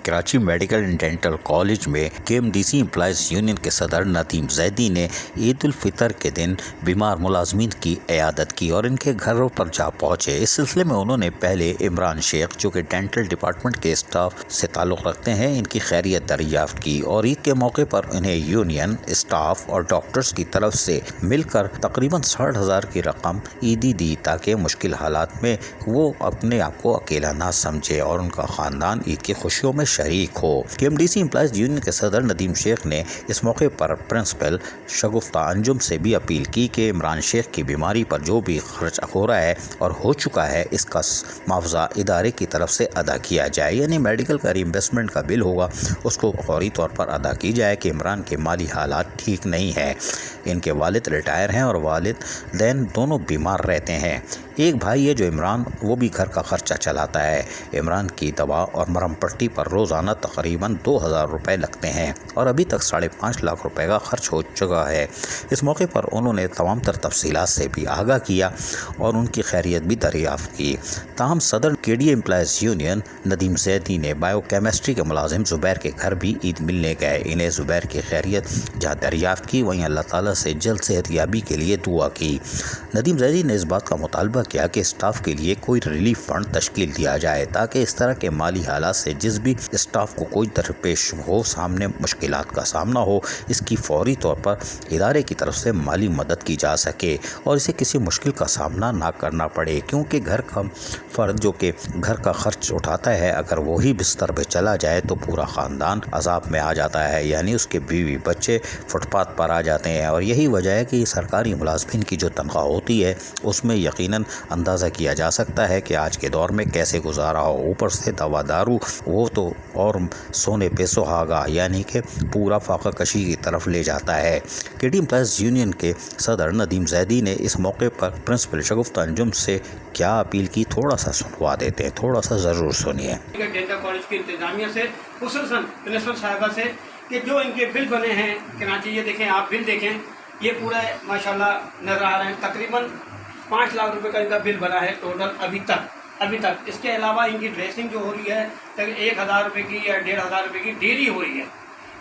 Karachi medical and dental college میں KMDC employees union کے صدر ندیم زیدی نے عید الفطر کے دن بیمار ملازمین کی عیادت کی اور ان کے گھروں پر جا پہنچے۔ اس سلسلے میں انہوں نے پہلے عمران شیخ جو کہ ڈینٹل ڈپارٹمنٹ کے اسٹاف سے تعلق رکھتے ہیں ان کی خیریت دریافت کی اور عید کے موقع پر انہیں یونین، اسٹاف اور ڈاکٹرز کی طرف سے مل کر تقریباً 60,000 کی رقم عیدی دی تاکہ مشکل حالات میں وہ اپنے آپ کو اکیلا نہ سمجھے اور ان کا خاندان عید کی خوشیوں میں شریک ہو۔ KMDC امپلائیز یونین کے صدر ندیم شیخ نے اس موقع پر پرنسپل شگفتہ انجم سے بھی اپیل کی کہ عمران شیخ کی بیماری پر جو بھی خرچ ہو رہا ہے اور ہو چکا ہے اس کا معاوضہ ادارے کی طرف سے ادا کیا جائے، یعنی میڈیکل کا ری انویسٹمنٹ کا بل ہوگا اس کو فوری طور پر ادا کی جائے کہ عمران کے مالی حالات ٹھیک نہیں ہیں۔ ان کے والد ریٹائر ہیں اور والدین دونوں بیمار رہتے ہیں۔ ایک بھائی ہے جو عمران، وہ بھی گھر کا خرچہ چلاتا ہے۔ عمران کی دوا اور مرہم پٹی پر روزانہ تقریباً 2,000 روپے لگتے ہیں اور ابھی تک 5.5 لاکھ روپے کا خرچ ہو چکا ہے۔ اس موقع پر انہوں نے تمام تر تفصیلات سے بھی آگاہ کیا اور ان کی خیریت بھی دریافت کی۔ تاہم صدر KDA employees union Nadeem Zaidi نے بائیو کیمسٹری کے ملازم زبیر کے گھر بھی عید ملنے گئے۔ انہیں زبیر کی خیریت جہاں دریافت کی وہیں اللہ تعالیٰ سے جلد صحت یابی کے لیے دعا کی۔ ندیم زیدی نے اس بات کا مطالبہ کیا کہ اسٹاف کے لیے کوئی ریلیف فنڈ تشکیل دیا جائے تاکہ اس طرح کے مالی حالات سے جس بھی اسٹاف کو کوئی درپیش ہو، سامنے مشکلات کا سامنا ہو، اس کی فوری طور پر ادارے کی طرف سے مالی مدد کی جا سکے اور اسے کسی مشکل کا سامنا نہ کرنا پڑے، کیونکہ گھر کا فرد جو کہ گھر کا خرچ اٹھاتا ہے اگر وہی بستر پہ چلا جائے تو پورا خاندان عذاب میں آ جاتا ہے، یعنی اس کے بیوی بچے فٹ پاتھ پر آ جاتے ہیں اور یہی وجہ ہے کہ سرکاری ملازمین کی جو تنخواہ ہوتی ہے اس میں یقیناً اندازہ کیا جا سکتا ہے کہ آج کے دور میں کیسے گزارا ہو۔ اوپر سے دوا دارو وہ تو اور سونے پہ سہاگا، یعنی کہ پورا فاقہ کشی کی طرف لے جاتا ہے۔ KDA امپلائیز یونین کے صدر ندیم زیدی نے اس موقع پر پرنسپل شگفتہ انجم سے کیا اپیل کی، تھوڑا سا سنوا دیتے ہیں، تھوڑا سا ضرور سنیے۔ ڈینٹل کالج کی انتظامیہ سے، خصوصاً پرنسپل صاحبہ سے کہ جو ان کے بل بنے ہیں کراچی، یہ دیکھیں، آپ بل دیکھیں، یہ پورا ماشاءاللہ نظر آ رہے ہیں، تقریباً 5 لاکھ روپے کا ان کا بل بنا ہے ٹوٹل ابھی تک۔ اس کے علاوہ ان کی ڈریسنگ جو ہو رہی ہے 1,000 روپے کی یا 1,500 روپے کی ڈیلی ہو رہی ہے۔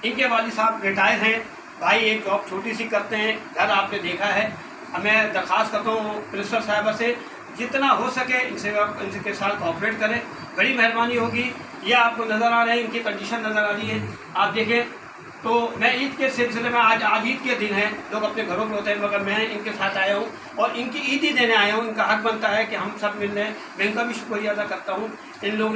ان کے والد صاحب ریٹائر ہیں، بھائی ایک جاب چھوٹی سی کرتے ہیں، گھر آپ نے دیکھا ہے۔ میں درخواست کرتا ہوں پرنسپل صاحبہ سے جتنا ہو سکے ان کے ساتھ کوآپریٹ کریں، بڑی مہربانی ہوگی۔ یہ آپ کو نظر آ رہے ہیں، ان کی کنڈیشن نظر آ رہی ہے، آپ دیکھیں۔ تو میں عید کے سلسلے میں آج عید کے دن ہے، لوگ اپنے گھروں پہ ہوتے ہیں، مگر میں ان کے ساتھ آیا ہوں اور ان کی عیدی دینے آیا ہوں۔ ان کا حق بنتا ہے کہ ہم سب مل رہے ہیں، میں ان کا بھی شکریہ ادا کرتا ہوں۔ جن لوگوں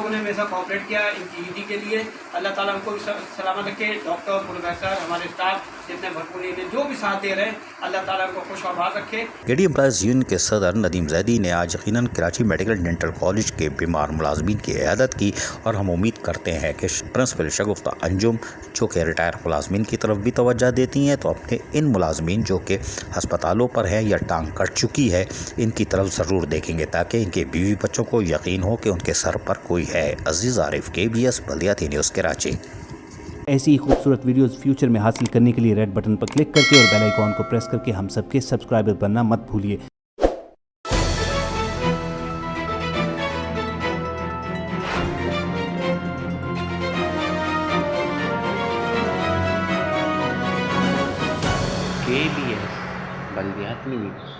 نے میرے ساتھ کوآپریٹ کیا ان کی عیدی کے لیے، اللہ تعالیٰ ان کو سلامت رکھے۔ ڈاکٹر، پروفیسر، ہمارے اسٹاف جتنے بھرپور جو بھی ساتھ دے رہے ہیں، اللہ تعالیٰ ان کو خوش آباد رکھے۔ KDA امپلائیز یونین کے صدر ندیم زیدی نے آج یقیناً کراچی میڈیکل ڈینٹل کالج کے بیمار ملازمین کی عیادت کی اور ہم امید کرتے ہیں کہ پرنسپل شگفتہ انجم جو کہ ریٹائر ملازمین کی طرف بھی توجہ دیتی ہیں تو اپنے ان ملازمین جو کہ ہسپتالوں پر ہیں یا ٹانگ کٹ چکی ہے ان کی طرف ضرور دیکھیں گے تاکہ ان کے بیوی بچوں کو یقین ہو کہ ان کے سر پر کوئی ہے۔ عزیز عارف، KBS بلدیاتی نیوز کراچی۔ ایسی ہی خوبصورت ویڈیوز فیوچر میں حاصل کرنے کے لیے ریڈ بٹن پر کلک کر کے اور بیل آئیکن کو پریس کر کے ہم سب کے سبسکرائبر بننا مت بھولیے۔ KBS بلدیاتی نیوز۔